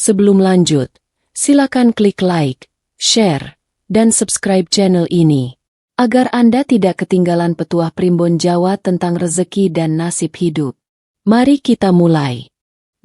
Sebelum lanjut, silakan klik like, share, dan subscribe channel ini, agar Anda tidak ketinggalan petuah Primbon Jawa tentang rezeki dan nasib hidup. Mari kita mulai.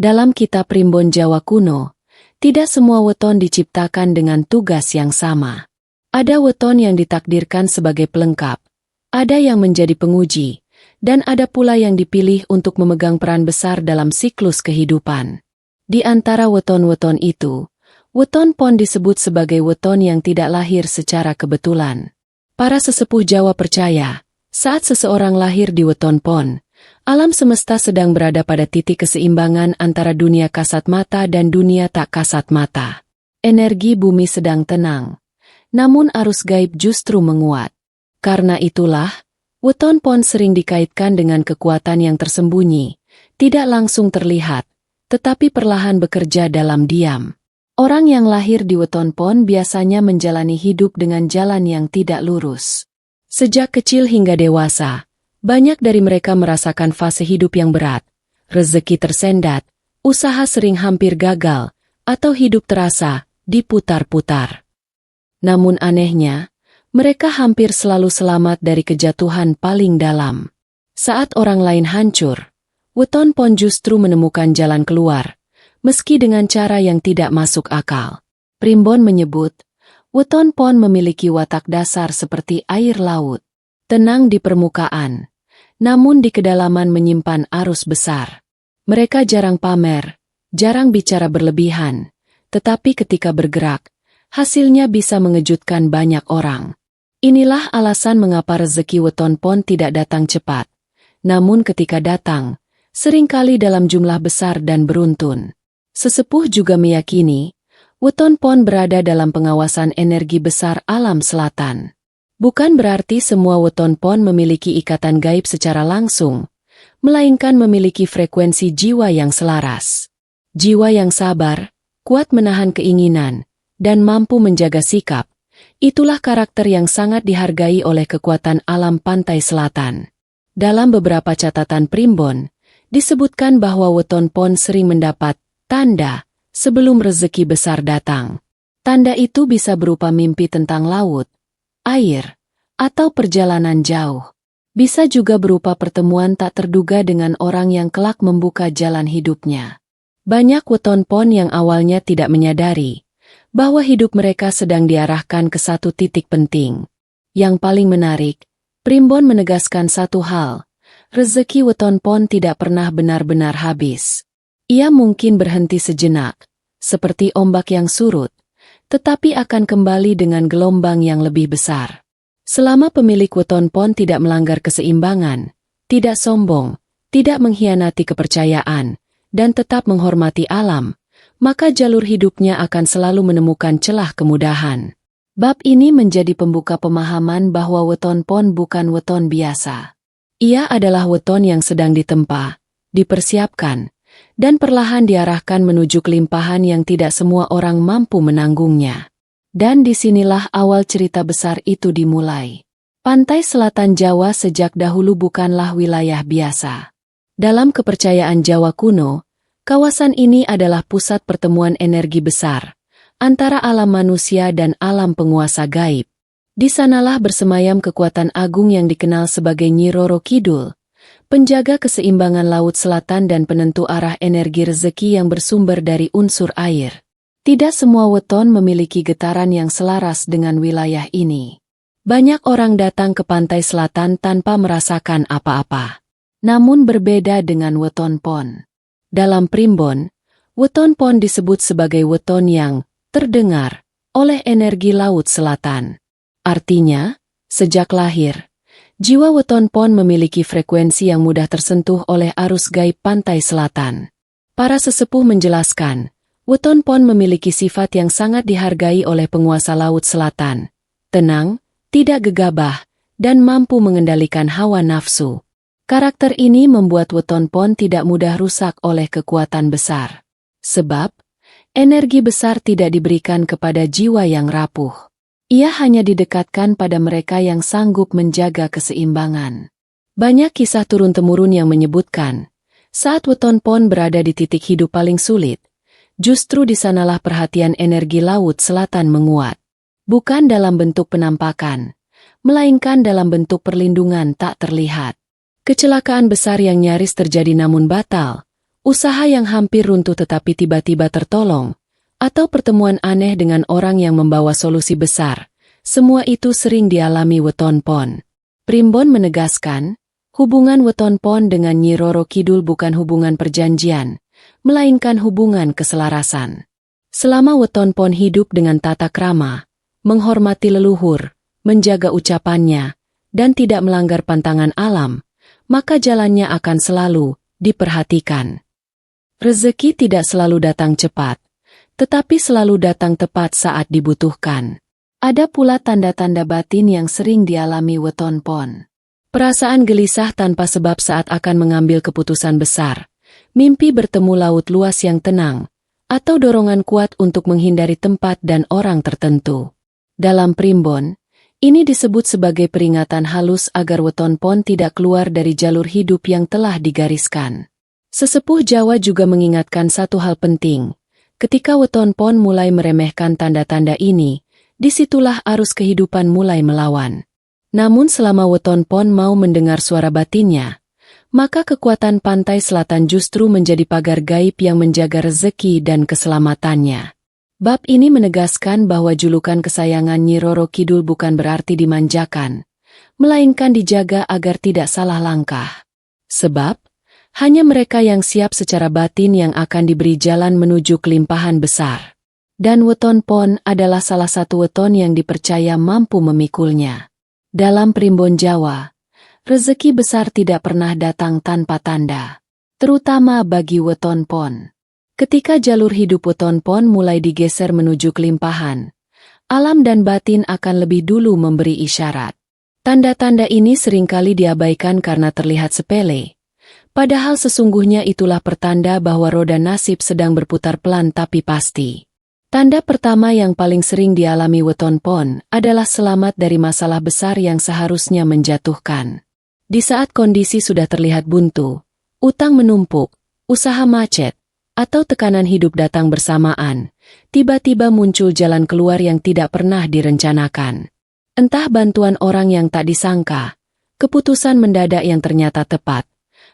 Dalam kitab Primbon Jawa kuno, tidak semua weton diciptakan dengan tugas yang sama. Ada weton yang ditakdirkan sebagai pelengkap, ada yang menjadi penguji, dan ada pula yang dipilih untuk memegang peran besar dalam siklus kehidupan. Di antara weton-weton itu, weton pon disebut sebagai weton yang tidak lahir secara kebetulan. Para sesepuh Jawa percaya, saat seseorang lahir di weton pon, alam semesta sedang berada pada titik keseimbangan antara dunia kasat mata dan dunia tak kasat mata. Energi bumi sedang tenang, namun arus gaib justru menguat. Karena itulah, weton pon sering dikaitkan dengan kekuatan yang tersembunyi, tidak langsung terlihat, tetapi perlahan bekerja dalam diam. Orang yang lahir di weton pon biasanya menjalani hidup dengan jalan yang tidak lurus. Sejak kecil hingga dewasa, banyak dari mereka merasakan fase hidup yang berat, rezeki tersendat, usaha sering hampir gagal, atau hidup terasa diputar-putar. Namun anehnya, mereka hampir selalu selamat dari kejatuhan paling dalam. Saat orang lain hancur, weton pon justru menemukan jalan keluar, meski dengan cara yang tidak masuk akal. Primbon menyebut, weton pon memiliki watak dasar seperti air laut, tenang di permukaan, namun di kedalaman menyimpan arus besar. Mereka jarang pamer, jarang bicara berlebihan, tetapi ketika bergerak, hasilnya bisa mengejutkan banyak orang. Inilah alasan mengapa rezeki weton pon tidak datang cepat, namun ketika datang, seringkali dalam jumlah besar dan beruntun. Sesepuh juga meyakini, weton pon berada dalam pengawasan energi besar alam selatan. Bukan berarti semua weton pon memiliki ikatan gaib secara langsung, melainkan memiliki frekuensi jiwa yang selaras. Jiwa yang sabar, kuat menahan keinginan, dan mampu menjaga sikap, itulah karakter yang sangat dihargai oleh kekuatan alam pantai selatan. Dalam beberapa catatan Primbon, disebutkan bahwa weton pon sering mendapat tanda sebelum rezeki besar datang. Tanda itu bisa berupa mimpi tentang laut, air, atau perjalanan jauh. Bisa juga berupa pertemuan tak terduga dengan orang yang kelak membuka jalan hidupnya. Banyak weton pon yang awalnya tidak menyadari bahwa hidup mereka sedang diarahkan ke satu titik penting. Yang paling menarik, Primbon menegaskan satu hal, rezeki weton pon tidak pernah benar-benar habis. Ia mungkin berhenti sejenak, seperti ombak yang surut, tetapi akan kembali dengan gelombang yang lebih besar. Selama pemilik weton pon tidak melanggar keseimbangan, tidak sombong, tidak mengkhianati kepercayaan, dan tetap menghormati alam, maka jalur hidupnya akan selalu menemukan celah kemudahan. Bab ini menjadi pembuka pemahaman bahwa weton pon bukan weton biasa. Ia adalah weton yang sedang ditempa, dipersiapkan, dan perlahan diarahkan menuju kelimpahan yang tidak semua orang mampu menanggungnya. Dan disinilah awal cerita besar itu dimulai. Pantai selatan Jawa sejak dahulu bukanlah wilayah biasa. Dalam kepercayaan Jawa kuno, kawasan ini adalah pusat pertemuan energi besar, antara alam manusia dan alam penguasa gaib. Di sanalah bersemayam kekuatan agung yang dikenal sebagai Nyi Roro Kidul, penjaga keseimbangan laut selatan dan penentu arah energi rezeki yang bersumber dari unsur air. Tidak semua weton memiliki getaran yang selaras dengan wilayah ini. Banyak orang datang ke pantai selatan tanpa merasakan apa-apa. Namun berbeda dengan weton pon. Dalam Primbon, weton pon disebut sebagai weton yang terdengar oleh energi laut selatan. Artinya, sejak lahir, jiwa weton pon memiliki frekuensi yang mudah tersentuh oleh arus gaib pantai selatan. Para sesepuh menjelaskan, weton pon memiliki sifat yang sangat dihargai oleh penguasa laut selatan. Tenang, tidak gegabah, dan mampu mengendalikan hawa nafsu. Karakter ini membuat weton pon tidak mudah rusak oleh kekuatan besar. Sebab, energi besar tidak diberikan kepada jiwa yang rapuh. Ia hanya didekatkan pada mereka yang sanggup menjaga keseimbangan. Banyak kisah turun-temurun yang menyebutkan, saat weton pon berada di titik hidup paling sulit, justru di sanalah perhatian energi Laut Selatan menguat. Bukan dalam bentuk penampakan, melainkan dalam bentuk perlindungan tak terlihat. Kecelakaan besar yang nyaris terjadi namun batal, usaha yang hampir runtuh tetapi tiba-tiba tertolong, atau pertemuan aneh dengan orang yang membawa solusi besar, semua itu sering dialami Weton Pon. Primbon menegaskan, hubungan Weton Pon dengan Nyi Roro Kidul bukan hubungan perjanjian, melainkan hubungan keselarasan. Selama Weton Pon hidup dengan tata krama, menghormati leluhur, menjaga ucapannya, dan tidak melanggar pantangan alam, maka jalannya akan selalu diperhatikan. Rezeki tidak selalu datang cepat, tetapi selalu datang tepat saat dibutuhkan. Ada pula tanda-tanda batin yang sering dialami Weton Pon. Perasaan gelisah tanpa sebab saat akan mengambil keputusan besar, mimpi bertemu laut luas yang tenang, atau dorongan kuat untuk menghindari tempat dan orang tertentu. Dalam primbon, ini disebut sebagai peringatan halus agar Weton Pon tidak keluar dari jalur hidup yang telah digariskan. Sesepuh Jawa juga mengingatkan satu hal penting. Ketika Weton Pon mulai meremehkan tanda-tanda ini, disitulah arus kehidupan mulai melawan. Namun selama Weton Pon mau mendengar suara batinnya, maka kekuatan pantai selatan justru menjadi pagar gaib yang menjaga rezeki dan keselamatannya. Bab ini menegaskan bahwa julukan kesayangan Nyi Roro Kidul bukan berarti dimanjakan, melainkan dijaga agar tidak salah langkah. Sebab, hanya mereka yang siap secara batin yang akan diberi jalan menuju kelimpahan besar. Dan Weton Pon adalah salah satu weton yang dipercaya mampu memikulnya. Dalam primbon Jawa, rezeki besar tidak pernah datang tanpa tanda, terutama bagi Weton Pon. Ketika jalur hidup Weton Pon mulai digeser menuju kelimpahan, alam dan batin akan lebih dulu memberi isyarat. Tanda-tanda ini seringkali diabaikan karena terlihat sepele, padahal sesungguhnya itulah pertanda bahwa roda nasib sedang berputar pelan tapi pasti. Tanda pertama yang paling sering dialami Weton Pon adalah selamat dari masalah besar yang seharusnya menjatuhkan. Di saat kondisi sudah terlihat buntu, utang menumpuk, usaha macet, atau tekanan hidup datang bersamaan, tiba-tiba muncul jalan keluar yang tidak pernah direncanakan. Entah bantuan orang yang tak disangka, keputusan mendadak yang ternyata tepat,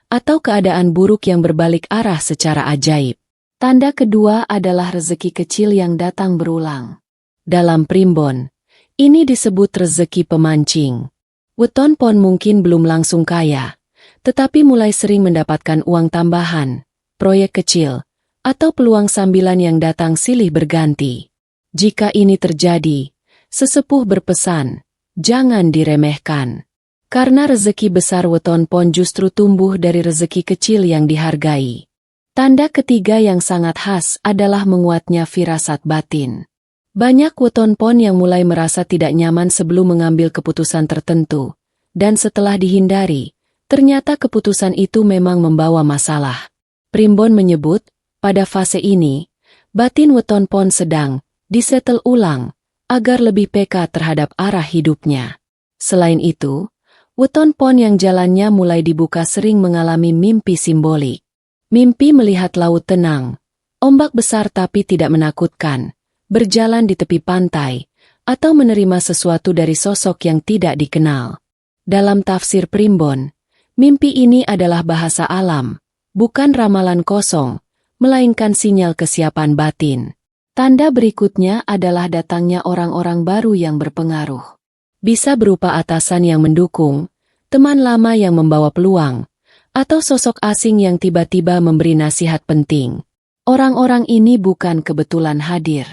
atau keadaan buruk yang berbalik arah secara ajaib. Tanda kedua adalah rezeki kecil yang datang berulang. Dalam primbon, ini disebut rezeki pemancing. Weton Pon mungkin belum langsung kaya, tetapi mulai sering mendapatkan uang tambahan, proyek kecil, atau peluang sambilan yang datang silih berganti. Jika ini terjadi, sesepuh berpesan, jangan diremehkan. Karena rezeki besar Weton Pon justru tumbuh dari rezeki kecil yang dihargai. Tanda ketiga yang sangat khas adalah menguatnya firasat batin. Banyak Weton Pon yang mulai merasa tidak nyaman sebelum mengambil keputusan tertentu, dan setelah dihindari, ternyata keputusan itu memang membawa masalah. Primbon menyebut, pada fase ini, batin Weton Pon sedang disetel ulang agar lebih peka terhadap arah hidupnya. Selain itu, Weton Pon yang jalannya mulai dibuka sering mengalami mimpi simbolik. Mimpi melihat laut tenang, ombak besar tapi tidak menakutkan, berjalan di tepi pantai, atau menerima sesuatu dari sosok yang tidak dikenal. Dalam tafsir primbon, mimpi ini adalah bahasa alam, bukan ramalan kosong, melainkan sinyal kesiapan batin. Tanda berikutnya adalah datangnya orang-orang baru yang berpengaruh. Bisa berupa atasan yang mendukung, teman lama yang membawa peluang, atau sosok asing yang tiba-tiba memberi nasihat penting. Orang-orang ini bukan kebetulan hadir.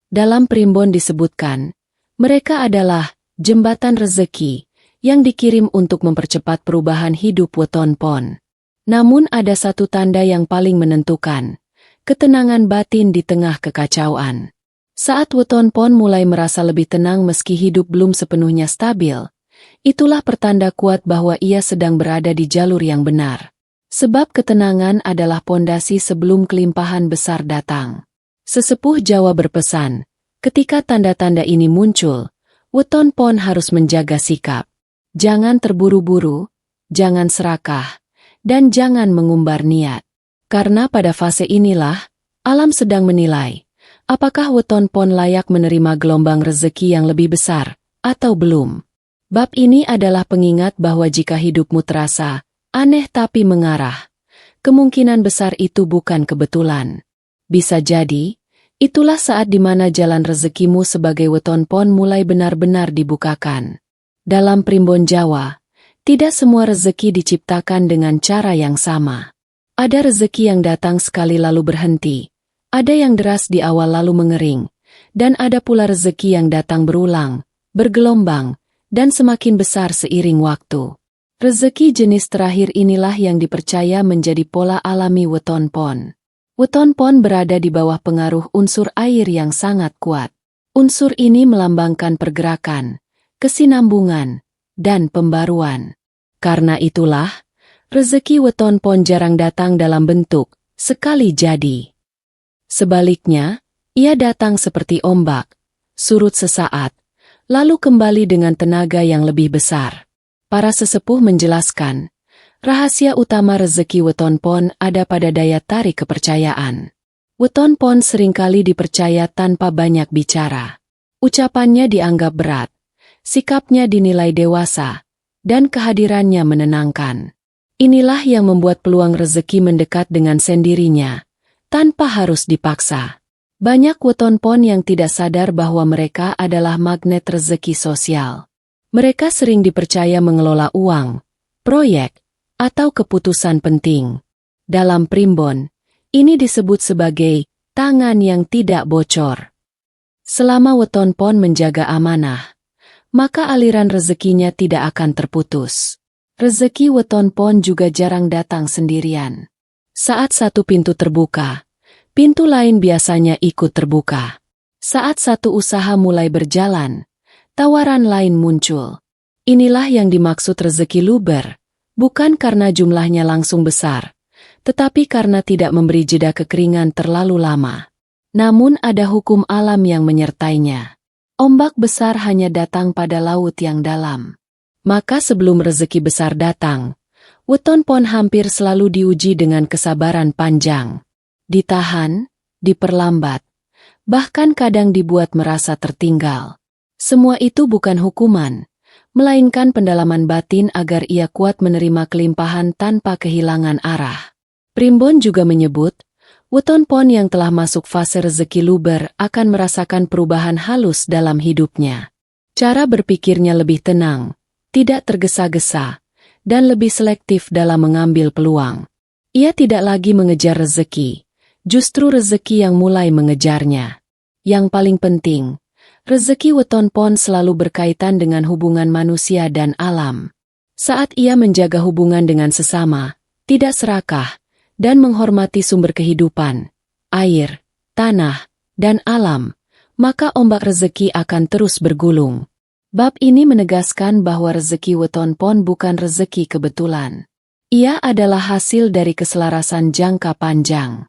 Dalam primbon disebutkan, mereka adalah jembatan rezeki yang dikirim untuk mempercepat perubahan hidup Weton Pon. Namun ada satu tanda yang paling menentukan, ketenangan batin di tengah kekacauan. Saat Weton Pon mulai merasa lebih tenang meski hidup belum sepenuhnya stabil, itulah pertanda kuat bahwa ia sedang berada di jalur yang benar. Sebab ketenangan adalah pondasi sebelum kelimpahan besar datang. Sesepuh Jawa berpesan, ketika tanda-tanda ini muncul, Weton Pon harus menjaga sikap. Jangan terburu-buru, jangan serakah, dan jangan mengumbar niat. Karena pada fase inilah, Alam sedang menilai, apakah weton pon layak menerima gelombang rezeki yang lebih besar, atau belum. Bab ini adalah pengingat bahwa jika hidupmu terasa aneh tapi mengarah, kemungkinan besar itu bukan kebetulan. Bisa jadi, itulah saat di mana jalan rezekimu sebagai weton pon mulai benar-benar dibukakan. Dalam primbon Jawa, tidak semua rezeki diciptakan dengan cara yang sama. Ada rezeki yang datang sekali lalu berhenti, ada yang deras di awal lalu mengering, dan ada pula rezeki yang datang berulang, bergelombang, dan semakin besar seiring waktu. Rezeki jenis terakhir inilah yang dipercaya menjadi pola alami weton pon. Weton pon berada di bawah pengaruh unsur air yang sangat kuat. Unsur ini melambangkan pergerakan, kesinambungan, dan pembaruan. Karena itulah, rezeki weton pon jarang datang dalam bentuk sekali jadi. Sebaliknya, ia datang seperti ombak, surut sesaat, lalu kembali dengan tenaga yang lebih besar. Para sesepuh menjelaskan, rahasia utama rezeki weton pon ada pada daya tarik kepercayaan. Weton pon seringkali dipercaya tanpa banyak bicara. Ucapannya dianggap berat, sikapnya dinilai dewasa, dan kehadirannya menenangkan. Inilah yang membuat peluang rezeki mendekat dengan sendirinya, tanpa harus dipaksa. Banyak weton pon yang tidak sadar bahwa mereka adalah magnet rezeki sosial. Mereka sering dipercaya mengelola uang, proyek, atau keputusan penting. Dalam primbon, ini disebut sebagai tangan yang tidak bocor. Selama weton pon menjaga amanah, maka aliran rezekinya tidak akan terputus. Rezeki weton pon juga jarang datang sendirian. Saat satu pintu terbuka, pintu lain biasanya ikut terbuka. Saat satu usaha mulai berjalan, tawaran lain muncul. Inilah yang dimaksud rezeki luber, bukan karena jumlahnya langsung besar, tetapi karena tidak memberi jeda kekeringan terlalu lama. Namun ada hukum alam yang menyertainya. Ombak besar hanya datang pada laut yang dalam. Maka sebelum rezeki besar datang, weton pon hampir selalu diuji dengan kesabaran panjang. Ditahan, diperlambat, bahkan kadang dibuat merasa tertinggal. Semua itu bukan hukuman, melainkan pendalaman batin agar ia kuat menerima kelimpahan tanpa kehilangan arah. Primbon juga menyebut, weton pon yang telah masuk fase rezeki luber akan merasakan perubahan halus dalam hidupnya. Cara berpikirnya lebih tenang, tidak tergesa-gesa, dan lebih selektif dalam mengambil peluang. Ia tidak lagi mengejar rezeki, justru rezeki yang mulai mengejarnya. Yang paling penting, rezeki weton pon selalu berkaitan dengan hubungan manusia dan alam. Saat ia menjaga hubungan dengan sesama, tidak serakah, dan menghormati sumber kehidupan, air, tanah, dan alam, maka ombak rezeki akan terus bergulung. Bab ini menegaskan bahwa rezeki weton pon bukan rezeki kebetulan. Ia adalah hasil dari keselarasan jangka panjang.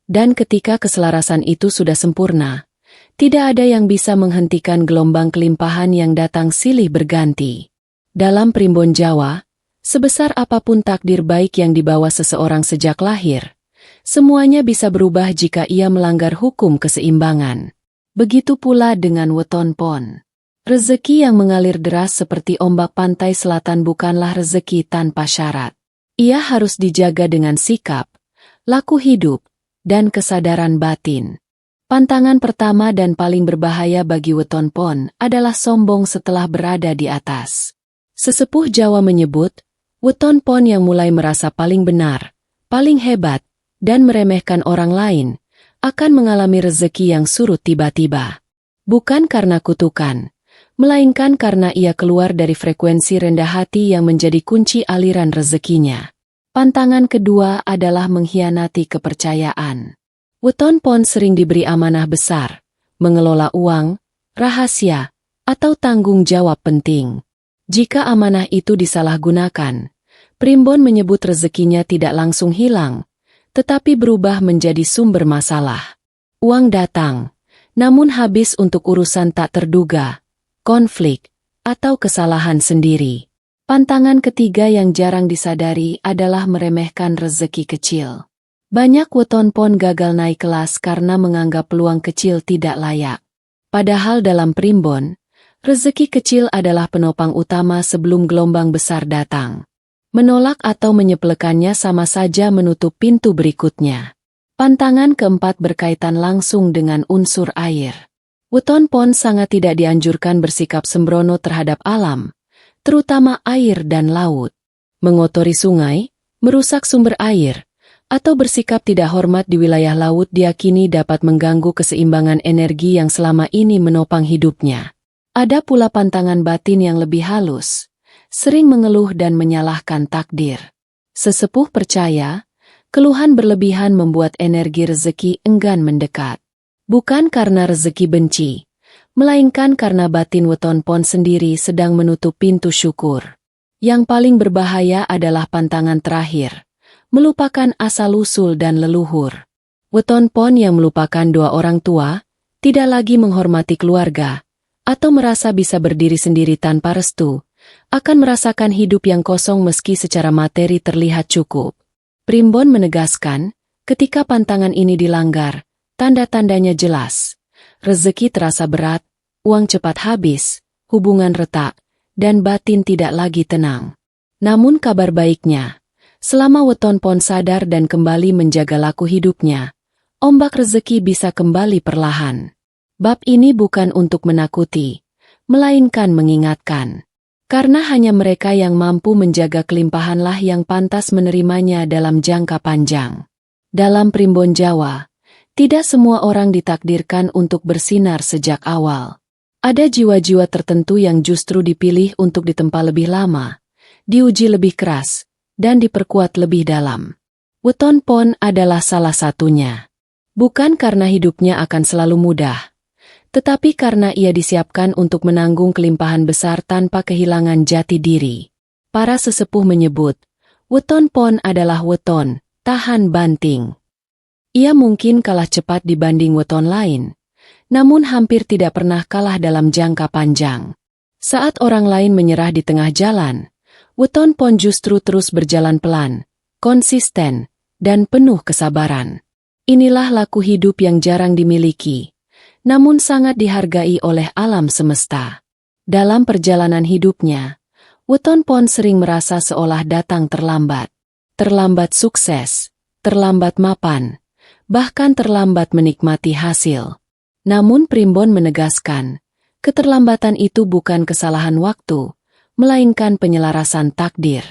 Dan ketika keselarasan itu sudah sempurna, tidak ada yang bisa menghentikan gelombang kelimpahan yang datang silih berganti. Dalam primbon Jawa, sebesar apapun takdir baik yang dibawa seseorang sejak lahir, semuanya bisa berubah jika ia melanggar hukum keseimbangan. Begitu pula dengan weton pon. Rezeki yang mengalir deras seperti ombak pantai selatan bukanlah rezeki tanpa syarat. Ia harus dijaga dengan sikap, laku hidup, dan kesadaran batin. Pantangan pertama dan paling berbahaya bagi weton pon adalah sombong setelah berada di atas. Sesepuh Jawa menyebut, weton pon yang mulai merasa paling benar, paling hebat, dan meremehkan orang lain, akan mengalami rezeki yang surut tiba-tiba. Bukan karena kutukan, melainkan karena ia keluar dari frekuensi rendah hati yang menjadi kunci aliran rezekinya. Pantangan kedua adalah mengkhianati kepercayaan. Weton pon sering diberi amanah besar, mengelola uang, rahasia, atau tanggung jawab penting. Jika amanah itu disalahgunakan, primbon menyebut rezekinya tidak langsung hilang, tetapi berubah menjadi sumber masalah. Uang datang, namun habis untuk urusan tak terduga, konflik, atau kesalahan sendiri. Pantangan ketiga yang jarang disadari adalah meremehkan rezeki kecil. Banyak weton pon gagal naik kelas karena menganggap peluang kecil tidak layak. Padahal dalam primbon, rezeki kecil adalah penopang utama sebelum gelombang besar datang. Menolak atau menyepelekannya sama saja menutup pintu berikutnya. Pantangan keempat berkaitan langsung dengan unsur air. Weton pon sangat tidak dianjurkan bersikap sembrono terhadap alam, terutama air dan laut. Mengotori sungai, merusak sumber air, atau bersikap tidak hormat di wilayah laut diyakini dapat mengganggu keseimbangan energi yang selama ini menopang hidupnya. Ada pula pantangan batin yang lebih halus, sering mengeluh dan menyalahkan takdir. Sesepuh percaya, keluhan berlebihan membuat energi rezeki enggan mendekat. Bukan karena rezeki benci, melainkan karena batin weton pon sendiri sedang menutup pintu syukur. Yang paling berbahaya adalah pantangan terakhir, melupakan asal-usul dan leluhur. Weton pon yang melupakan dua orang tua, tidak lagi menghormati keluarga, atau merasa bisa berdiri sendiri tanpa restu, akan merasakan hidup yang kosong meski secara materi terlihat cukup. Primbon menegaskan, ketika pantangan ini dilanggar, tanda-tandanya jelas. Rezeki terasa berat, uang cepat habis, hubungan retak, dan batin tidak lagi tenang. Namun kabar baiknya, selama weton pon sadar dan kembali menjaga laku hidupnya, ombak rezeki bisa kembali perlahan. Bab ini bukan untuk menakuti, melainkan mengingatkan. Karena hanya mereka yang mampu menjaga kelimpahanlah yang pantas menerimanya dalam jangka panjang. Dalam primbon Jawa, tidak semua orang ditakdirkan untuk bersinar sejak awal. Ada jiwa-jiwa tertentu yang justru dipilih untuk ditempa lebih lama, diuji lebih keras, dan diperkuat lebih dalam. Weton pon adalah salah satunya. Bukan karena hidupnya akan selalu mudah, tetapi karena ia disiapkan untuk menanggung kelimpahan besar tanpa kehilangan jati diri. Para sesepuh menyebut, weton pon adalah weton, tahan banting. Ia mungkin kalah cepat dibanding weton lain, namun hampir tidak pernah kalah dalam jangka panjang. Saat orang lain menyerah di tengah jalan, weton pon justru terus berjalan pelan, konsisten, dan penuh kesabaran. Inilah laku hidup yang jarang dimiliki, namun sangat dihargai oleh alam semesta. Dalam perjalanan hidupnya, weton pon sering merasa seolah datang terlambat. Terlambat sukses, terlambat mapan, bahkan terlambat menikmati hasil. Namun primbon menegaskan, keterlambatan itu bukan kesalahan waktu, melainkan penyelarasan takdir.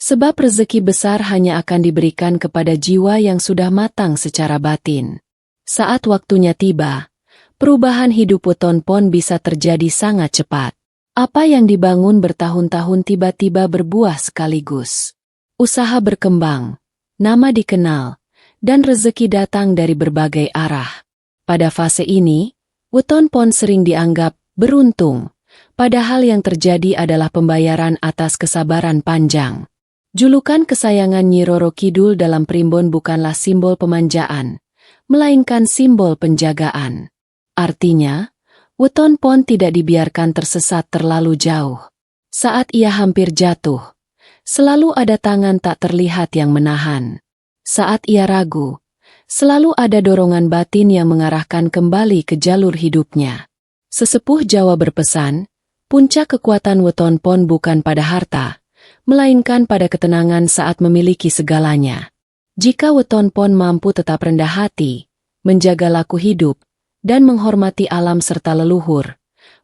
Sebab rezeki besar hanya akan diberikan kepada jiwa yang sudah matang secara batin. Saat waktunya tiba, perubahan hidup weton pon bisa terjadi sangat cepat. Apa yang dibangun bertahun-tahun tiba-tiba berbuah sekaligus. Usaha berkembang, nama dikenal, dan rezeki datang dari berbagai arah. Pada fase ini, weton pon sering dianggap beruntung, padahal yang terjadi adalah pembayaran atas kesabaran panjang. Julukan kesayangan Nyi Roro Kidul dalam primbon bukanlah simbol pemanjaan, melainkan simbol penjagaan. Artinya, weton pon tidak dibiarkan tersesat terlalu jauh. Saat ia hampir jatuh, selalu ada tangan tak terlihat yang menahan. Saat ia ragu, selalu ada dorongan batin yang mengarahkan kembali ke jalur hidupnya. Sesepuh Jawa berpesan, puncak kekuatan weton pon bukan pada harta, melainkan pada ketenangan saat memiliki segalanya. Jika weton pon mampu tetap rendah hati, menjaga laku hidup, dan menghormati alam serta leluhur,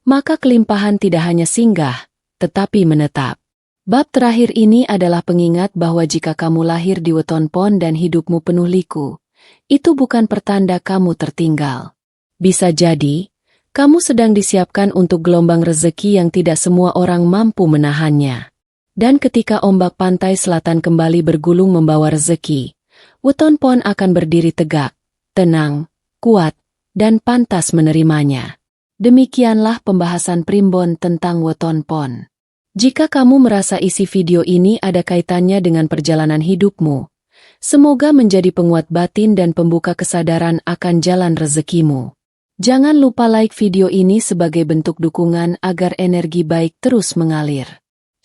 maka kelimpahan tidak hanya singgah, tetapi menetap. Bab terakhir ini adalah pengingat bahwa jika kamu lahir di weton pon dan hidupmu penuh liku, itu bukan pertanda kamu tertinggal. Bisa jadi, kamu sedang disiapkan untuk gelombang rezeki yang tidak semua orang mampu menahannya. Dan ketika ombak pantai selatan kembali bergulung membawa rezeki, weton pon akan berdiri tegak, tenang, kuat, dan pantas menerimanya. Demikianlah pembahasan primbon tentang weton pon. Jika kamu merasa isi video ini ada kaitannya dengan perjalanan hidupmu, semoga menjadi penguat batin dan pembuka kesadaran akan jalan rezekimu. Jangan lupa like video ini sebagai bentuk dukungan agar energi baik terus mengalir.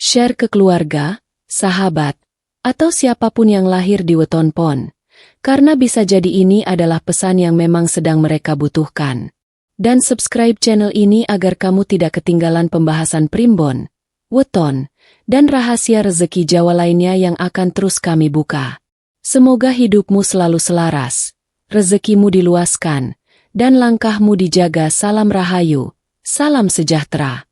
Share ke keluarga, sahabat, atau siapapun yang lahir di weton pon, karena bisa jadi ini adalah pesan yang memang sedang mereka butuhkan. Dan subscribe channel ini agar kamu tidak ketinggalan pembahasan primbon, weton, dan rahasia rezeki Jawa lainnya yang akan terus kami buka. Semoga hidupmu selalu selaras, rezekimu diluaskan, dan langkahmu dijaga. Salam Rahayu, salam sejahtera.